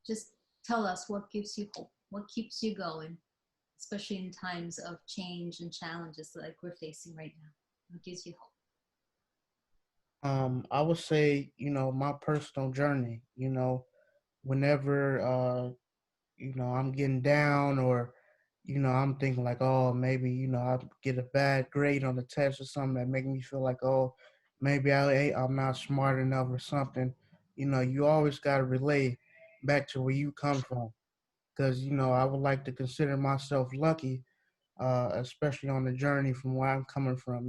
just tell us what gives you hope, what keeps you going, especially in times of change and challenges like we're facing right now. What gives you hope? I would say, my personal journey, whenever I'm getting down, or I'm thinking like, oh, maybe I get a bad grade on the test or something that make me feel like, oh, maybe I'm not smart enough or something. You always got to relay back to where you come from, because I would like to consider myself lucky, especially on the journey from where I'm coming from.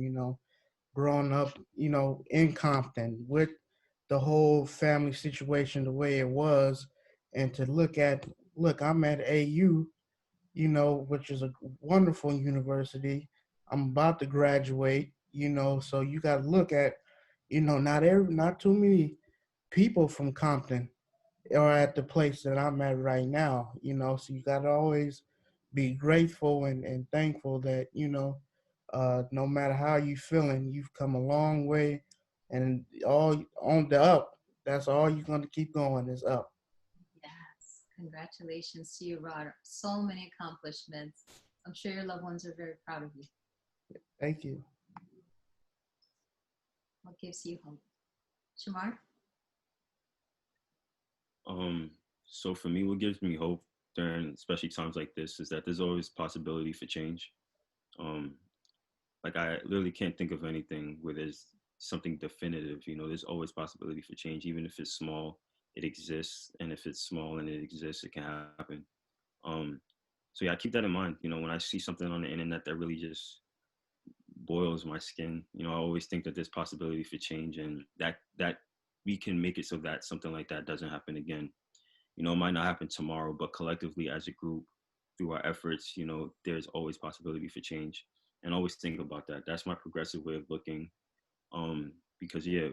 Growing up, in Compton with the whole family situation the way it was, and to look, I'm at AU, which is a wonderful university. I'm about to graduate, so you got to look at, not too many people from Compton are at the place that I'm at right now, so you got to always be grateful and thankful that, no matter how you feeling, you've come a long way, and all on the up. That's all you're going to keep going is up. Yes, congratulations to you, Rod. So many accomplishments. I'm sure your loved ones are very proud of you. Thank you. What gives you hope? Shamar? Um, so for me, what gives me hope during especially times like this is that there's always possibility for change. Um, like I literally can't think of anything where there's something definitive. There's always possibility for change, even if it's small. It exists, and if it's small and it exists, it can happen. Um, so yeah, I keep that in mind. When I see something on the internet that really just boils my skin, I always think that there's possibility for change, and that we can make it so that something like that doesn't happen again. It might not happen tomorrow, but collectively as a group, through our efforts, there's always possibility for change. And always think about that. That's my progressive way of looking. Because yeah,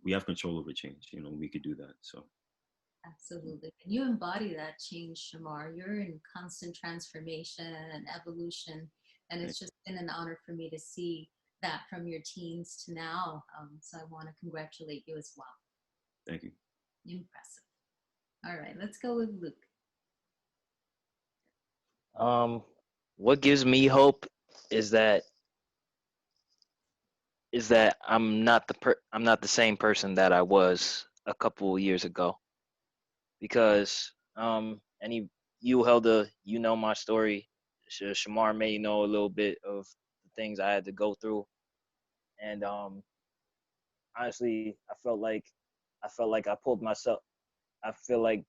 we have control over change. We could do that. So Absolutely. And you embody that change, Shamar. You're in constant transformation and evolution. And thank, it's just been an honor for me to see that from your teens to now. So I want to congratulate you as well. thank you. Impressive. All right, let's go with Luke. Um, what gives me hope is that I'm not the same person that I was a couple of years ago, because any you Helda, you know my story. Shamar may know a little bit of the things I had to go through, and honestly, I felt like I pulled myself. I feel like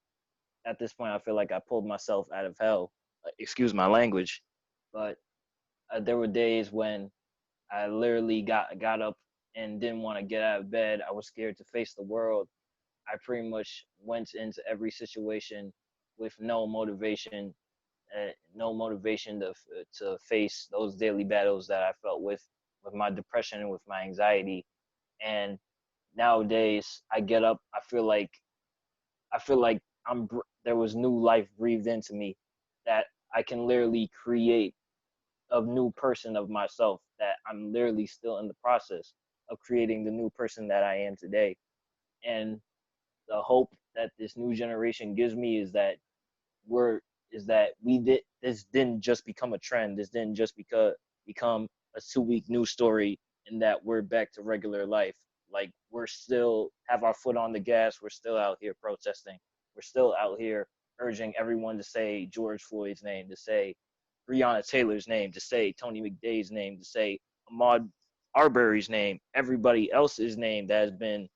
at this point I feel like I pulled myself out of hell. Excuse my language, but there were days when I literally got up and didn't want to get out of bed. I was scared to face the world. I pretty much went into every situation with no motivation to face those daily battles that I felt with my depression and with my anxiety. And nowadays, I get up. I feel like there was new life breathed into me, that I can literally create a new person of myself, that I'm literally still in the process of creating the new person that I am today. And the hope that this new generation gives me is that we're is that we did this didn't just become a trend. This didn't just become a 2 week news story, and that we're back to regular life. Like, we're still have our foot on the gas. We're still out here protesting. We're still out here urging everyone to say George Floyd's name, to say Breonna Taylor's name, to say Tony McDay's name, to say Ahmaud Arbery's name, everybody else's name that has been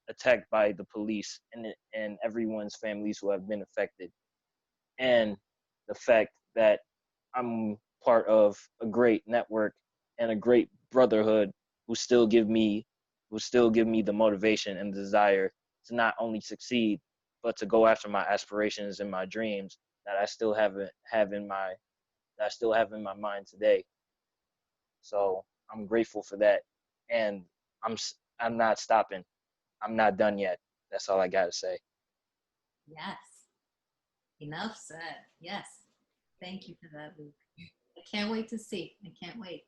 attacked by the police, and everyone's families who have been affected. And the fact that I'm part of a great network and a great brotherhood who still give me the motivation and desire to not only succeed, but to go after my aspirations and my dreams that I still have in my mind today. So I'm grateful for that, and I'm I'm not stopping. I'm not done yet. That's all I gotta say. Yes, enough said. Yes. Thank you for that, Luke. I can't wait to see. I can't wait.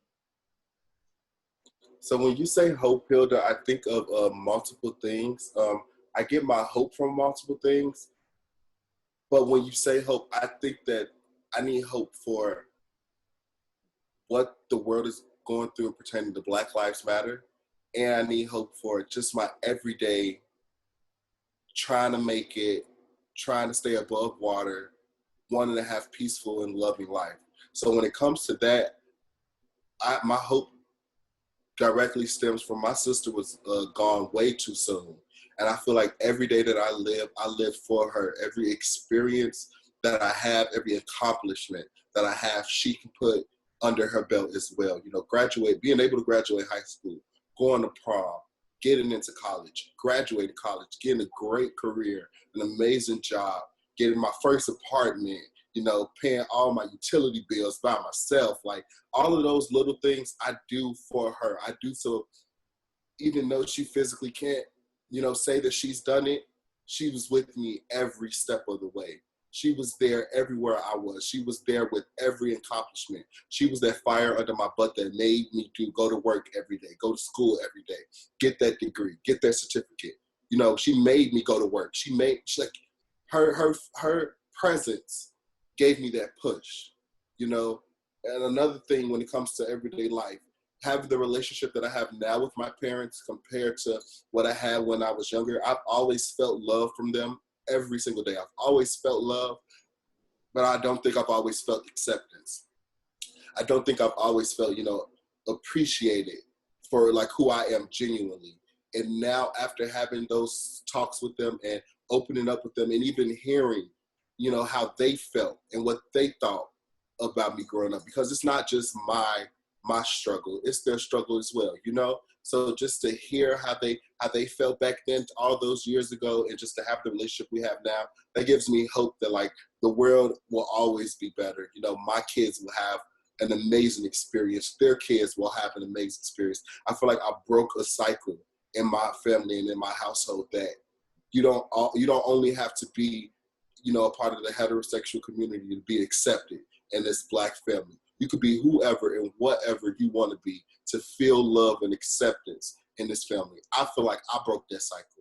So when you say hope, Hilda, I think of multiple things. I get my hope from multiple things. But when you say hope, I think that I need hope for what the world is going through pertaining to Black Lives Matter. And I need hope for just my everyday trying to make it, trying to stay above water, wanting to have peaceful and loving life. So when it comes to that, my hope directly stems from my sister was gone way too soon. And I feel like every day that I live for her. Every experience that I have, every accomplishment that I have, she can put under her belt as well. You know, being able to graduate high school, going to prom, getting into college, graduating college, getting a great career, an amazing job, getting my first apartment, you know, paying all my utility bills by myself. Like all of those little things I do for her. I do so even though she physically can't, you know, say that she's done it, she was with me every step of the way. She was there everywhere I was. She was there with every accomplishment. She was that fire under my butt that made me go to work every day, go to school every day, get that degree, get that certificate. You know, she made me go to work. Her presence gave me that push, you know. And another thing when it comes to everyday life, having the relationship that I have now with my parents compared to what I had when I was younger, I've always felt love from them every single day. I've always felt love, but I don't think I've always felt acceptance. I don't think I've always felt, you know, appreciated for like who I am genuinely. And now after having those talks with them and opening up with them and even hearing, you know, how they felt and what they thought about me growing up, because it's not just my struggle, it's their struggle as well, you know? So just to hear how they felt back then all those years ago and just to have the relationship we have now, that gives me hope that like the world will always be better. You know, my kids will have an amazing experience. Their kids will have an amazing experience. I feel like I broke a cycle in my family and in my household that you don't only have to be, you know, a part of the heterosexual community to be accepted in this Black family. You could be whoever and whatever you want to be to feel love and acceptance in this family. I feel like I broke that cycle.